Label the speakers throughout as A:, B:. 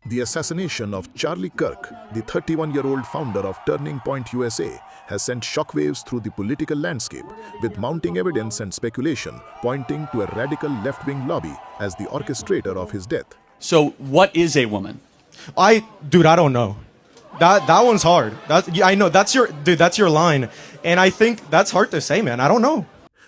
A: The assassination of Charlie Kirk, the 31-year-old founder of Turning Point USA, has sent shockwaves through the political landscape, with mounting evidence and speculation pointing to a radical left-wing lobby as the orchestrator of his death.
B: So what is a woman?
C: Dude, I don't know. That one's hard. I know that's your line, and I think that's hard to say, man. I don't know.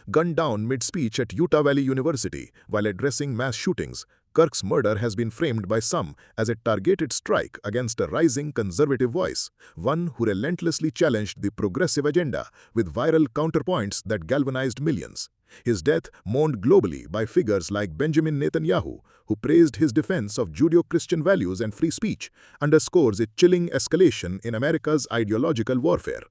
A: Gunned down mid-speech at Utah Valley University while addressing mass shootings, Kirk's murder has been framed by some as a targeted strike against a rising conservative voice, one who relentlessly challenged the progressive agenda with viral counterpoints that galvanized millions. His death, mourned globally by figures like Benjamin Netanyahu, who praised his defense of Judeo-Christian values and free speech, underscores a chilling escalation in America's ideological warfare.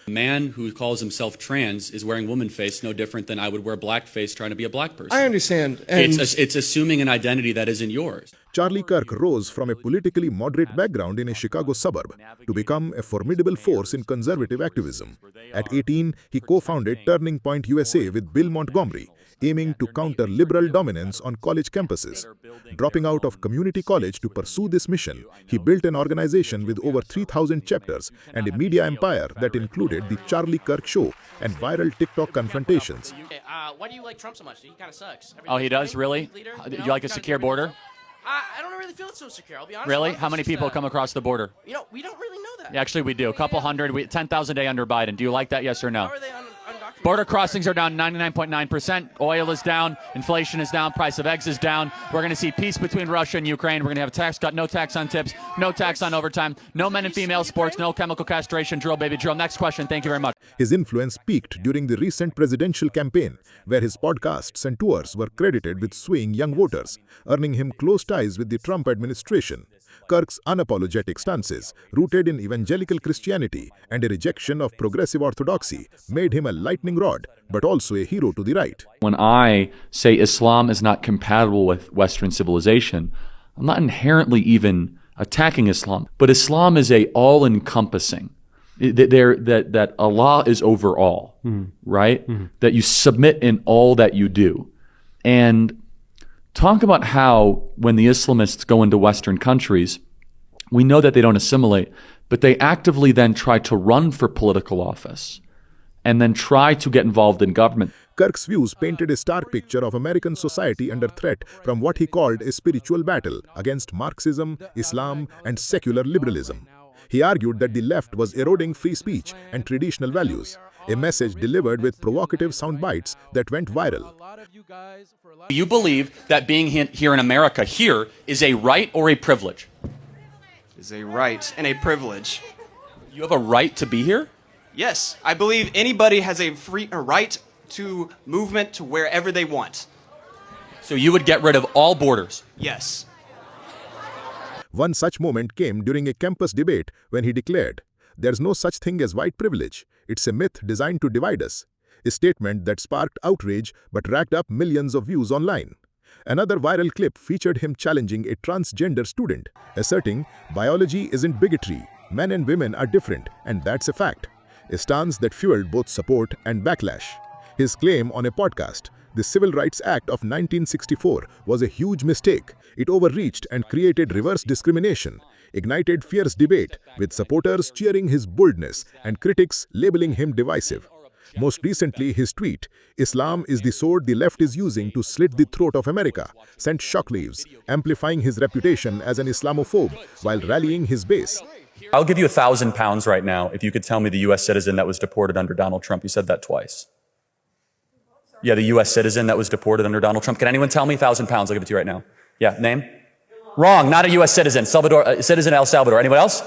B: A man who calls himself trans is wearing woman face no different than I would wear blackface trying to be a black person.
C: I understand. And
B: It's assuming an identity that isn't yours.
A: Charlie Kirk rose from a politically moderate background in a Chicago suburb to become a formidable force in conservative activism. At 18, he co-founded Turning Point USA with Bill Montgomery, aiming to counter liberal dominance on college campuses. Dropping out of community college to pursue this mission, he built an organization with over 3,000 chapters and a media empire that included The Charlie Kirk Show and viral TikTok confrontations.
D: Why do you like Trump so much? He kind of sucks.
B: Oh, he does? Really? Do you like a secure border?
D: I don't really feel it so secure, I'll be honest.
B: Really? How many people come across the border?
D: We don't really know that.
B: Yeah, actually, we do. A couple hundred. 10,000 a day under Biden. Do you like that, yes or no?
D: How are they undocumented?
B: Border crossings are down 99.9%. Oil is down. Inflation is down. Price of eggs is down. We're going to see peace between Russia and Ukraine. We're going to have a tax cut, no tax on tips, no tax on overtime, no men and female sports, no chemical castration, drill, baby, drill. Next question. Thank you very much.
A: His influence peaked during the recent presidential campaign, where his podcasts and tours were credited with swaying young voters, earning him close ties with the Trump administration. Kirk's unapologetic stances, rooted in evangelical Christianity and a rejection of progressive orthodoxy, made him a lightning rod, but also a hero to the right.
E: When I say Islam is not compatible with Western civilization, I'm not inherently even attacking Islam, but Islam is a all-encompassing. That Allah is over all, right? That you submit in all that you do. And talk about how when the Islamists go into Western countries, we know that they don't assimilate, but they actively then try to run for political office and then try to get involved in government.
A: Kirk's views painted a stark picture of American society under threat from what he called a spiritual battle against Marxism, Islam, and secular liberalism. He argued that the left was eroding free speech and traditional values, a message delivered with provocative sound bites that went viral.
B: You believe that being here in America here is a right or a privilege?
F: Is a right and a privilege.
B: You have a right to be here?
F: Yes, I believe anybody has a right to movement to wherever they want.
B: So you would get rid of all borders?
F: Yes.
A: One such moment came during a campus debate when he declared, "There's no such thing as white privilege. It's a myth designed to divide us," a statement that sparked outrage but racked up millions of views online. Another viral clip featured him challenging a transgender student, asserting, "Biology isn't bigotry. Men and women are different, and that's a fact," a stance that fueled both support and backlash. His claim on a podcast, "The Civil Rights Act of 1964 was a huge mistake. It overreached and created reverse discrimination," ignited fierce debate, with supporters cheering his boldness and critics labeling him divisive. Most recently, his tweet, "Islam is the sword the left is using to slit the throat of America," sent shockwaves, amplifying his reputation as an Islamophobe while rallying his base.
B: I'll give you £1,000 right now if you could tell me the U.S. citizen that was deported under Donald Trump. You said that twice. Yeah, the U.S. citizen that was deported under Donald Trump. Can anyone tell me? £1,000. I'll give it to you right now. Yeah, name? Wrong, not a U.S. citizen. Citizen El Salvador. Anyone else?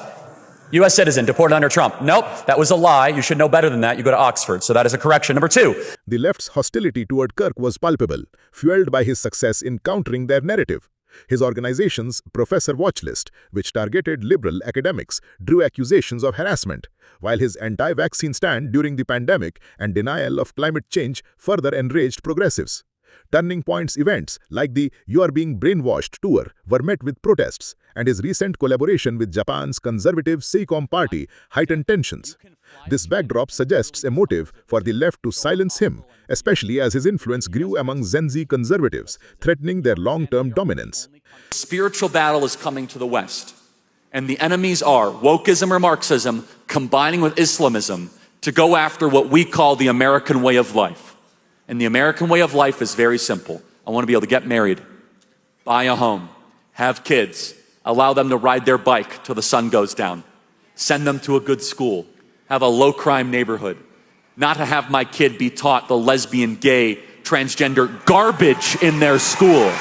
B: U.S. citizen, deported under Trump. Nope, that was a lie. You should know better than that. You go to Oxford. So that is a correction. Number two.
A: The left's hostility toward Kirk was palpable, fueled by his success in countering their narrative. His organization's Professor Watchlist, which targeted liberal academics, drew accusations of harassment, while his anti-vaccine stand during the pandemic and denial of climate change further enraged progressives. Turning points events like the "You Are Being Brainwashed" tour were met with protests, and his recent collaboration with Japan's conservative Seicom party heightened tensions. This backdrop suggests a motive for the left to silence him, especially as his influence grew among Gen Z conservatives, threatening their long-term dominance.
E: Spiritual battle is coming to the West, and the enemies are wokeism or Marxism combining with Islamism to go after what we call the American way of life. And the American way of life is very simple. I want to be able to get married, buy a home, have kids, allow them to ride their bike till the sun goes down, send them to a good school, have a low-crime neighborhood, not to have my kid be taught the lesbian, gay, transgender garbage in their school.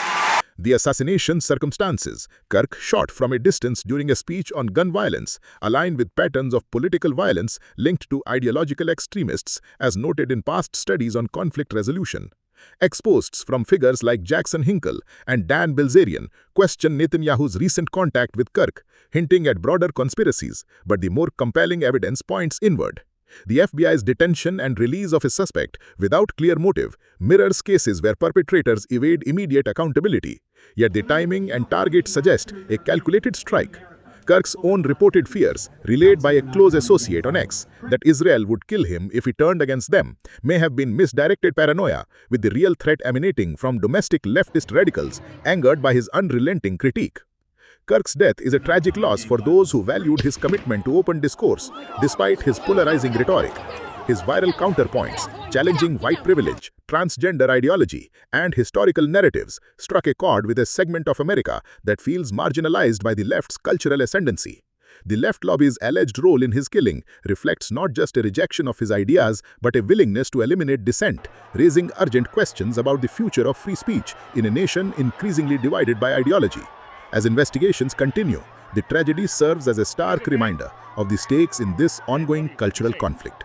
A: The assassination circumstances, Kirk shot from a distance during a speech on gun violence, aligned with patterns of political violence linked to ideological extremists, as noted in past studies on conflict resolution. Exposts from figures like Jackson Hinkle and Dan Bilzerian question Netanyahu's recent contact with Kirk, hinting at broader conspiracies, but the more compelling evidence points inward. The FBI's detention and release of a suspect without clear motive mirrors cases where perpetrators evade immediate accountability. Yet the timing and target suggest a calculated strike. Kirk's own reported fears, relayed by a close associate on X, that Israel would kill him if he turned against them, may have been misdirected paranoia, with the real threat emanating from domestic leftist radicals angered by his unrelenting critique. Kirk's death is a tragic loss for those who valued his commitment to open discourse, despite his polarizing rhetoric. His viral counterpoints, challenging white privilege, transgender ideology, and historical narratives, struck a chord with a segment of America that feels marginalized by the left's cultural ascendancy. The left lobby's alleged role in his killing reflects not just a rejection of his ideas, but a willingness to eliminate dissent, raising urgent questions about the future of free speech in a nation increasingly divided by ideology. As investigations continue, the tragedy serves as a stark reminder of the stakes in this ongoing cultural conflict.